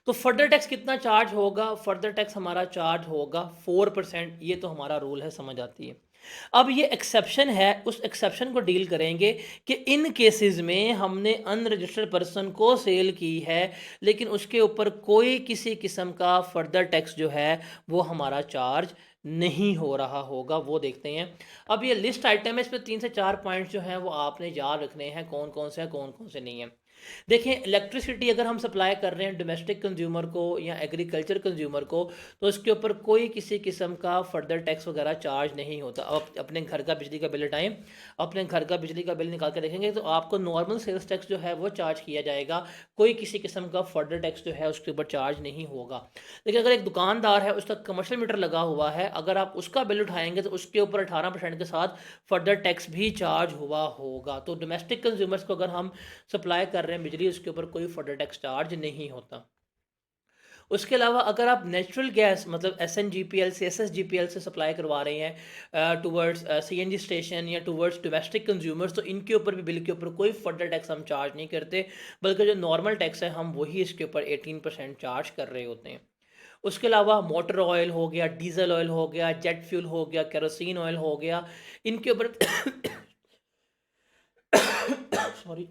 तो further tax कितना charge होगा? फर्दर टैक्स हमारा चार्ज होगा 4%। ये तो हमारा रूल है, समझ आती है। अब ये एक्सेप्शन है, उस एक्सेप्शन को डील करेंगे कि इन केसेस में हमने अनरजिस्टर्ड पर्सन को सेल की है, लेकिन उसके ऊपर कोई किसी किस्म का फर्दर टैक्स जो है वो हमारा चार्ज नहीं हो रहा होगा। वो देखते हैं। अब ये लिस्ट आइटम है, इसमें 3 से 4 पॉइंट जो हैं वो आपने याद रखने हैं, कौन कौन से हैं कौन कौन से नहीं हैं। देखें, इलेक्ट्रिसिटी अगर हम सप्लाई कर रहे हैं डोमेस्टिक कंज्यूमर को या एग्रीकल्चर कंज्यूमर को, तो उसके ऊपर कोई किसी किस्म का फर्दर टैक्स वगैरह चार्ज नहीं होता। आप अपने घर का बिजली का बिल उठाएं, अपने घर का बिजली का बिल निकाल कर देखेंगे तो आपको नॉर्मल सेल्स टैक्स जो है वो चार्ज किया जाएगा, कोई किसी किस्म का फर्दर टैक्स जो है उसके ऊपर चार्ज नहीं होगा। लेकिन अगर एक दुकानदार है, उसका कमर्शियल मीटर लगा हुआ है, अगर आप उसका बिल उठाएंगे तो उसके ऊपर 18% के साथ फर्दर टैक्स भी चार्ज हुआ होगा। तो डोमेस्टिक कंज्यूमर्स को अगर हम सप्लाई कर रहे हैं बिजली, उसके ऊपर कोई फर्दर टैक्स चार्ज नहीं होता। उसके अलावा अगर आप नेचुरल गैस मतलब SNGPL से SSGPL से सप्लाई करवा रहे हैं टूवर्ड्स CNG स्टेशन या टूवर्ड्स डोमेस्टिक कंज्यूमर्स, तो इनके ऊपर भी बिल के ऊपर कोई फर्दर टैक्स हम चार्ज नहीं करते, बल्कि जो नॉर्मल टैक्स है हम वही इसके ऊपर 18% चार्ज कर रहे होते हैं। उसके अलावा मोटर ऑयल हो गया, डीजल ऑयल हो गया, जेट फ्यूल हो गया, केरोसिन ऑयल हो गया, इनके ऊपर सॉरी,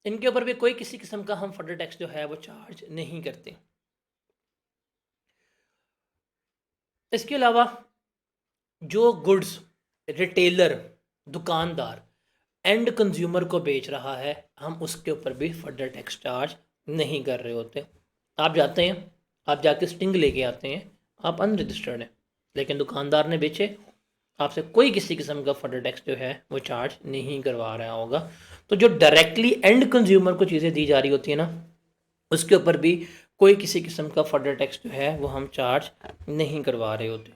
इनके ऊपर भी कोई किसी किस्म का हम फर्दर टैक्स जो है वो चार्ज नहीं करते। इसके अलावा जो गुड्स रिटेलर दुकानदार एंड कंज्यूमर को बेच रहा है, हम उसके ऊपर भी फर्दर टैक्स चार्ज नहीं कर रहे होते। आप जाते हैं, आप जाके स्टिंग लेके आते हैं, आप अनरजिस्टर्ड हैं, लेकिन दुकानदार ने बेचे, आपसे कोई किसी किस्म का फर्दर टैक्स जो है वो चार्ज नहीं करवा रहा होगा। तो जो डायरेक्टली एंड कंज्यूमर को चीज़ें दी जा रही होती है ना, उसके ऊपर भी कोई किसी किस्म का फर्दर टैक्स जो है वो हम चार्ज नहीं करवा रहे होते।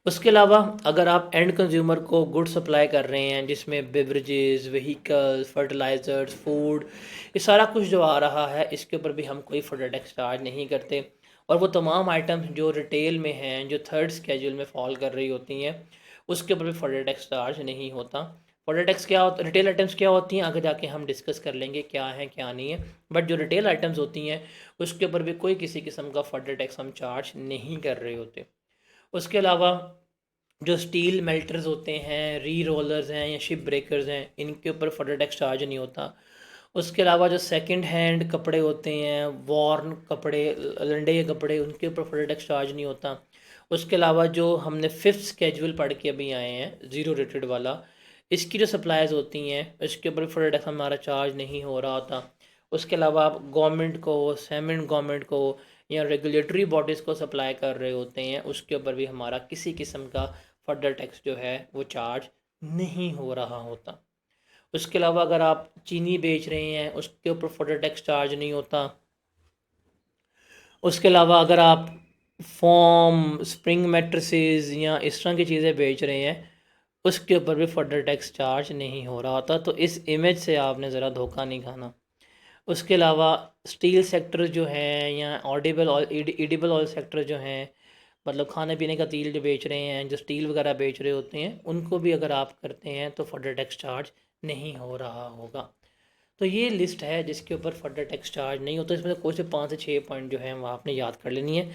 उसके अलावा अगर आप एंड कंज्यूमर को गुड सप्लाई कर रहे हैं जिसमें बेवरेजेस, व्हीकल्स, फर्टिलाइज़र्स, फूड, ये सारा कुछ जो आ रहा है, इसके ऊपर भी हम कोई फर्दर टैक्स चार्ज नहीं करते। और वो तमाम आइटम्स जो रिटेल में हैं, जो थर्ड स्केड्यूल में फॉल कर रही होती हैं, उसके ऊपर भी फर्दर टैक्स चार्ज नहीं होता। फर्दर टैक्स क्या होता, रिटेल आइटम्स क्या होती हैं, आगे जाके हम डिस्कस कर लेंगे क्या है क्या नहीं है। बट जो रिटेल आइटम्स होती हैं उसके ऊपर भी कोई किसी किस्म का फर्दर टैक्स हम चार्ज नहीं कर रहे होते। उसके अलावा जो स्टील मेल्टर्स होते हैं, री रोलर्स हैं या शिप ब्रेकर्स हैं, इनके ऊपर फर्दर टैक्स चार्ज नहीं होता। उसके अलावा जो सेकंड हैंड कपड़े होते हैं, वॉर्न कपड़े, लंडे के कपड़े, उनके ऊपर फर्दर टैक्स चार्ज नहीं होता। उसके अलावा जो हमने फिफ्थ स्केड्यूल पढ़ के अभी आए हैं ज़ीरो रेटेड वाला, इसकी जो सप्लाईज होती हैं इसके ऊपर फर्दर टैक्स हमारा चार्ज नहीं हो रहा होता। उसके अलावा आप गवर्नमेंट को, सेमी गवर्नमेंट को या रेगुलेटरी बॉडीज़ को सप्लाई कर रहे होते हैं, उसके ऊपर भी हमारा किसी किस्म का फर्दर टैक्स जो है वो चार्ज नहीं हो रहा होता। उसके अलावा अगर आप चीनी बेच रहे हैं उसके ऊपर फर्दर टैक्स चार्ज नहीं होता। उसके अलावा अगर आप फोम, स्प्रिंग मैट्रेसेस या इस तरह की चीज़ें बेच रहे हैं, उसके ऊपर भी फर्दर टैक्स चार्ज नहीं हो रहा होता। तो इस इमेज से आपने ज़रा धोखा नहीं खाना। उसके अलावा स्टील सेक्टर जो है या Audible oil, edible oil sector जो हैं, मतलब खाने पीने का तेल जो बेच रहे हैं, जो स्टील वगैरह बेच रहे होते हैं, उनको भी अगर आप करते हैं तो फर्दर टैक्स चार्ज नहीं हो रहा होगा। तो ये लिस्ट है जिसके ऊपर फर्दर टैक्स चार्ज नहीं होता। इसमें कोई से 5 से 6 पॉइंट जो हैं वो आपने याद कर लेनी है।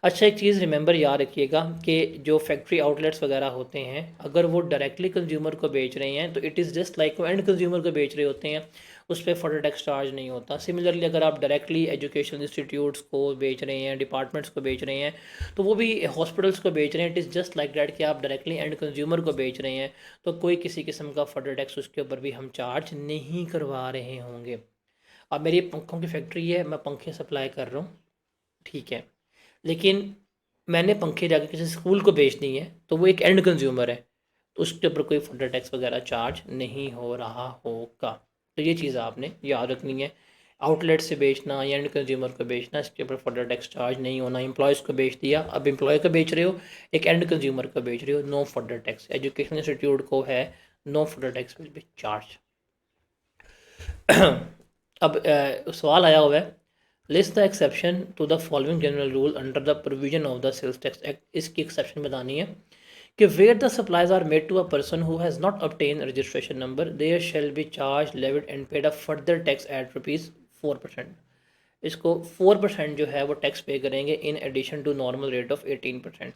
अच्छा, एक चीज़ रिमेंबर याद रखिएगा कि जो फैक्ट्री आउटलेट्स वगैरह होते हैं, अगर वो डायरेक्टली कंज्यूमर को बेच रहे हैं तो इट इज़ जस्ट लाइक वो एंड कंज्यूमर को बेच रहे होते हैं, उस पर फर्दर टैक्स चार्ज नहीं होता। सिमिलरली अगर आप डायरेक्टली एजुकेशन इंस्टीट्यूट्स को बेच रहे हैं, डिपार्टमेंट्स को बेच रहे हैं, तो वो भी हॉस्पिटल्स को बेच रहे हैं, it is just like that कि आप डायरेक्टली एंड कंज्यूमर को बेच रहे हैं, तो कोई किसी किस्म का फर्दर टैक्स उसके ऊपर भी हम चार्ज नहीं करवा रहे होंगे। अब मेरी पंखों की फैक्ट्री है, मैं पंखे सप्लाई कर रहा हूँ, ठीक है, लेकिन मैंने पंखे जाके किसी स्कूल को बेचनी है तो वो एक एंड कंज्यूमर है, तो उसके ऊपर कोई फर्दर टैक्स वगैरह चार्ज नहीं हो रहा होगा। तो ये चीज़ आपने याद रखनी है। आउटलेट से बेचना या एंड कंज्यूमर को बेचना, इसके ऊपर फर्दर टैक्स चार्ज नहीं होना। एम्प्लॉयज़ को बेच दिया, अब एम्प्लॉय को बेच रहे हो, एक एंड कंज्यूमर को बेच रहे हो, no further tax. Education institute को है, no further tax will be charge. अब सवाल आया हुआ है, list the exception to the following general rule under the provision of the sales tax act. इसकी एक्सेप्शन बतानी है कि where the supplies are made to a person who has not obtained registration number there shall be charge levied and paid a further tax at ₹4%। इसको 4% जो है वो tax pay करेंगे in addition to normal rate of 18%।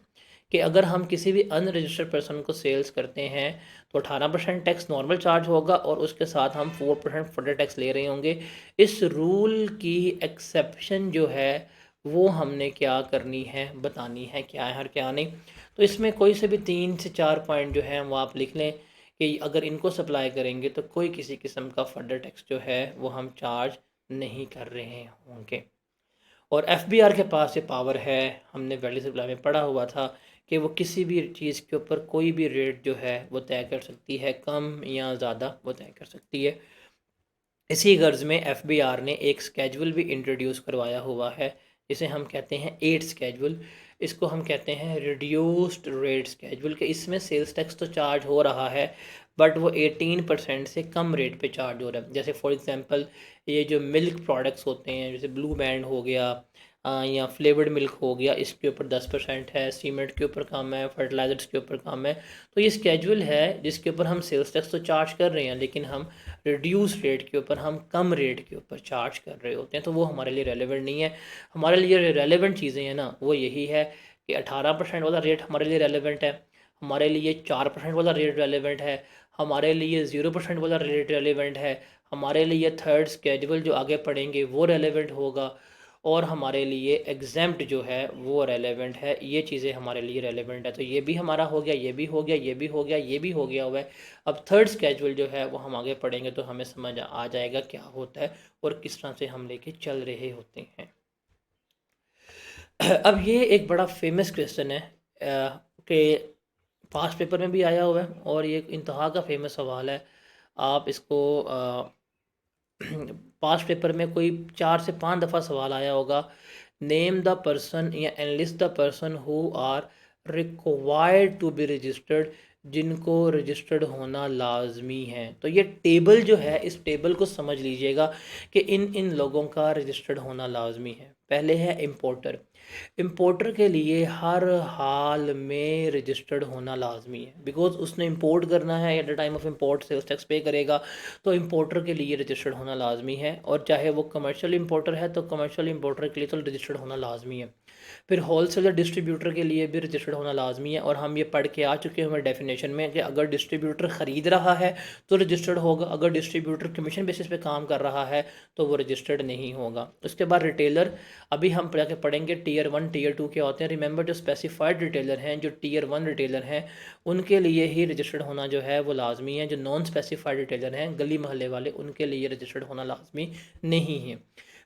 कि अगर हम किसी भी अनरजिस्टर्ड पर्सन को सेल्स करते हैं तो 18% टैक्स नॉर्मल चार्ज होगा और उसके साथ हम 4% फर्दर टैक्स ले रहे होंगे। इस रूल की एक्सेप्शन जो है वो हमने क्या करनी है, बतानी है क्या है और क्या नहीं। तो इसमें कोई से भी 3 से 4 पॉइंट जो है वो आप लिख लें कि अगर इनको सप्लाई करेंगे तो कोई किसी किस्म का फर्दर टैक्स जो है वो हम चार्ज नहीं कर रहे होंगे। और एफबीआर के पास ये पावर है, हमने वैल्यू सप्लाई में पढ़ा हुआ था कि वो किसी भी चीज़ के ऊपर कोई भी रेट जो है वो तय कर सकती है, कम या ज़्यादा वो तय कर सकती है। इसी गर्ज में एफबीआर ने एक स्केड्यूल भी इंट्रोड्यूस करवाया हुआ है जिसे हम कहते हैं 8 स्केड्यूल। इसको हम कहते हैं रिड्यूस्ड रेट स्केड्यूल कि इसमें सेल्स टैक्स तो चार्ज हो रहा है बट वो 18% से कम रेट पे चार्ज हो रहा है। जैसे फॉर एग्जांपल ये जो मिल्क प्रोडक्ट्स होते हैं जैसे ब्लू बैंड हो गया या फ्लेवर्ड मिल्क हो गया, इसके ऊपर 10% है, सीमेंट के ऊपर कम है, फर्टिलाइजर्स के ऊपर कम है। तो ये स्केड्यूल है जिसके ऊपर हम सेल्स टैक्स तो चार्ज कर रहे हैं लेकिन हम रिड्यूस रेट के ऊपर, हम कम रेट के ऊपर चार्ज कर रहे होते हैं, तो वो हमारे लिए रेलेवेंट नहीं है। हमारे लिए रेलेवेंट चीज़ें हैं ना वो यही है कि 18% वाला रेट हमारे लिए रेलेवेंट है, हमारे लिए 4% वाला रेट रेलेवेंट है, हमारे लिए 0% वाला रेट रेलेवेंट है, हमारे लिए थर्ड स्केड्यूल जो आगे पढ़ेंगे वो रेलेवेंट होगा और हमारे लिए एग्जैम्प्ट जो है वो रेलेवेंट है। ये चीज़ें हमारे लिए रेलेवेंट है। तो ये भी हमारा हो गया, ये भी हो गया, ये भी हो गया, ये भी हो गया हुआ है। अब थर्ड स्केड्यूल जो है वो हम आगे पढ़ेंगे तो हमें समझ आ जाएगा क्या होता है और किस तरह से हम लेके चल रहे होते हैं। अब ये एक बड़ा फेमस क्वेश्चन है कि पास्ट पेपर में भी आया हुआ है और ये इंतहा का फेमस सवाल है। आप इसको पास्ट पेपर में कोई 4 से 5 दफ़ा सवाल आया होगा। नेम द पर्सन या enlist the person who are required to be registered, जिनको रजिस्टर्ड होना लाजमी है। तो ये टेबल जो है इस टेबल को समझ लीजिएगा कि इन इन लोगों का रजिस्टर्ड होना लाजमी है। पहले है इम्पोर्टर। इम्पोर्टर के लिए हर हाल में रजिस्टर्ड होना लाजमी है बिकॉज उसने इंपोर्ट करना है, at the time of import sales tax pay करेगा। तो इंपोर्टर के लिए रजिस्टर्ड होना लाजमी है और चाहे वो कमर्शियल इंपोर्टर है तो कमर्शियल इंपोर्टर के लिए तो रजिस्टर्ड होना लाजमी है। फिर होलसेलर डिस्ट्रीब्यूटर के लिए भी रजिस्टर्ड होना लाजमी है और हम ये पढ़ के आ चुके हैं डेफिनेशन में कि अगर डिस्ट्रीब्यूटर ख़रीद रहा है तो रजिस्टर्ड होगा, अगर डिस्ट्रीब्यूटर कमीशन बेसिस पे काम कर रहा है तो वो रजिस्टर्ड नहीं होगा। उसके बाद रिटेलर, अभी हम जाके पढ़ेंगे टीयर 1 टीयर 2 क्या होते हैं। रिमेंबर जो स्पेसिफाइड रिटेलर हैं, जो टीयर 1 रिटेलर हैं, उनके लिए ही रजिस्टर्ड होना जो है वो लाजमी है। जो नॉन स्पेसिफाइड रिटेलर हैं गली मोहल्ले वाले, उनके लिए रजिस्टर्ड होना लाजमी नहीं है।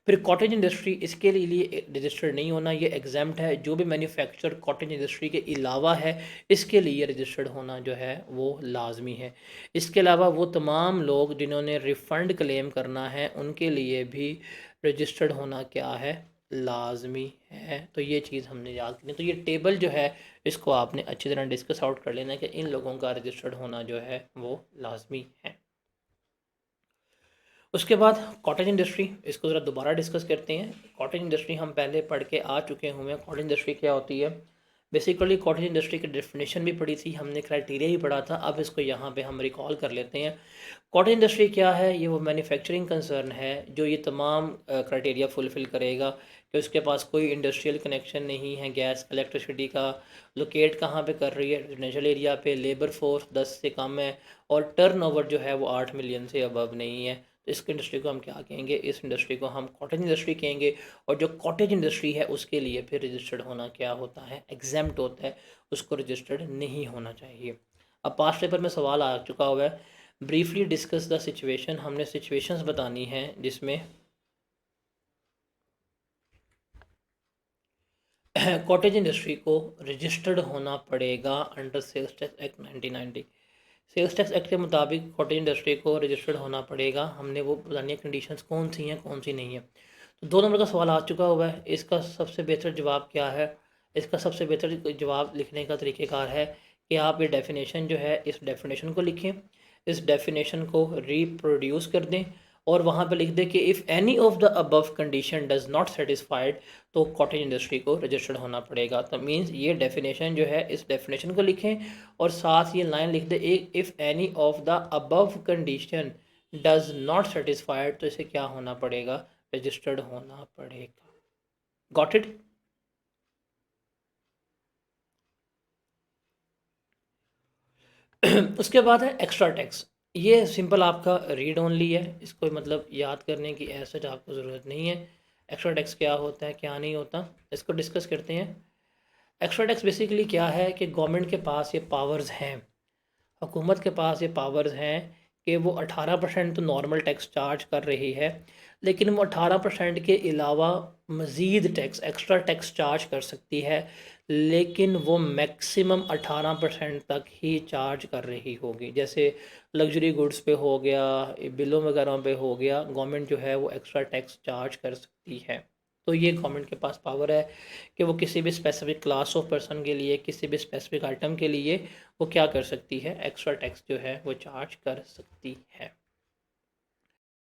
फिर कॉटेज इंडस्ट्री, इसके लिए रजिस्टर्ड नहीं होना, ये एग्जाम्प्ट है। जो भी मैन्युफैक्चर कॉटेज इंडस्ट्री के अलावा है इसके लिए रजिस्टर्ड होना जो है वो लाजमी है। इसके अलावा वो तमाम लोग जिन्होंने रिफ़ंड क्लेम करना है उनके लिए भी रजिस्टर्ड होना क्या है, लाजमी है। तो ये चीज़ हमने याद करनी। तो ये टेबल जो है इसको आपने अच्छी तरह डिस्कस आउट कर लेना कि इन लोगों का रजिस्टर्ड होना जो है वो लाजमी है। उसके बाद कॉटेज इंडस्ट्री, इसको ज़रा दोबारा डिस्कस करते हैं। कॉटेज इंडस्ट्री हम पहले पढ़ के आ चुके हुए हैं। कॉटेज इंडस्ट्री क्या होती है? बेसिकली कॉटेज इंडस्ट्री की डेफिनेशन भी पढ़ी थी हमने, क्राइटेरिया भी पढ़ा था। अब इसको यहाँ पे हम रिकॉल कर लेते हैं। कॉटेज इंडस्ट्री क्या है? ये वो मैन्युफैक्चरिंग कंसर्न है जो ये तमाम क्राइटेरिया फुलफ़िल करेगा कि उसके पास कोई इंडस्ट्रियल कनेक्शन नहीं है, गैस इलेक्ट्रिसिटी का, लोकेट कहाँ पे कर रही है, रेजिडेंशियल एरिया पे, लेबर फोर्स 10 से कम है और टर्नओवर जो है वो 8 मिलियन से अबव नहीं है। तो इस इंडस्ट्री को हम क्या कहेंगे? इस इंडस्ट्री को हम कॉटेज इंडस्ट्री कहेंगे। और जो कॉटेज इंडस्ट्री है उसके लिए फिर रजिस्टर्ड होना क्या होता है? एग्जाम्प्ट होता है, उसको रजिस्टर्ड नहीं होना चाहिए। अब पास्ट पेपर में सवाल आ चुका हुआ है, ब्रीफली डिस्कस द सिचुएशन। हमने सिचुएशंस बतानी है जिसमें कॉटेज इंडस्ट्री को रजिस्टर्ड होना पड़ेगा under sales tax act 1990। Sales tax act के मुताबिक कॉटेज इंडस्ट्री को रजिस्टर्ड होना पड़ेगा। हमने वो बतानी है कंडीशंस कौन सी हैं कौन सी नहीं है। तो 2 नंबर का सवाल आ चुका हुआ है, इसका सबसे बेहतर जवाब क्या है? इसका सबसे बेहतर जवाब लिखने का तरीक़ेकार है कि आप ये डेफिनेशन जो है इस डेफिनेशन को लिखें, इस डेफिनेशन को रिप्रोड्यूस कर दें और वहाँ पे लिख दे कि if any of the above condition does not satisfied, तो कॉटेज इंडस्ट्री को रजिस्टर्ड होना पड़ेगा। तो मीन्स ये डेफिनेशन जो है, इस डेफिनेशन को लिखें और साथ ये लाइन लिख दे, एक if any of the above condition does not satisfied, तो इसे क्या होना पड़ेगा, रजिस्टर्ड होना पड़ेगा। Got it? उसके बाद है एक्स्ट्रा टैक्स। ये सिंपल आपका रीड ओनली है, इसको मतलब याद करने की ऐसा आपको ज़रूरत नहीं है। एक्स्ट्रा टैक्स क्या होता है, क्या नहीं होता, इसको डिस्कस करते हैं। एक्स्ट्रा टैक्स बेसिकली क्या है कि गवर्नमेंट के पास ये पावर्स हैं, हुकूमत के पास ये पावर्स हैं कि वो 18% तो नॉर्मल टैक्स चार्ज कर रही है, लेकिन वो 18% के अलावा मज़ीद टैक्स, एक्स्ट्रा टैक्स चार्ज कर सकती है, लेकिन वो मैक्सिमम 18% तक ही चार्ज कर रही होगी। जैसे लग्जरी गुड्स पे हो गया, बिलों वगैरह पे हो गया, गवर्नमेंट जो है वो एक्स्ट्रा टैक्स चार्ज कर सकती है। तो ये गवर्नमेंट के पास पावर है कि वो किसी भी स्पेसिफिक क्लास ऑफ पर्सन के लिए, किसी भी स्पेसिफिक आइटम के लिए वो क्या कर सकती है, एक्स्ट्रा टैक्स जो है वो चार्ज कर सकती है।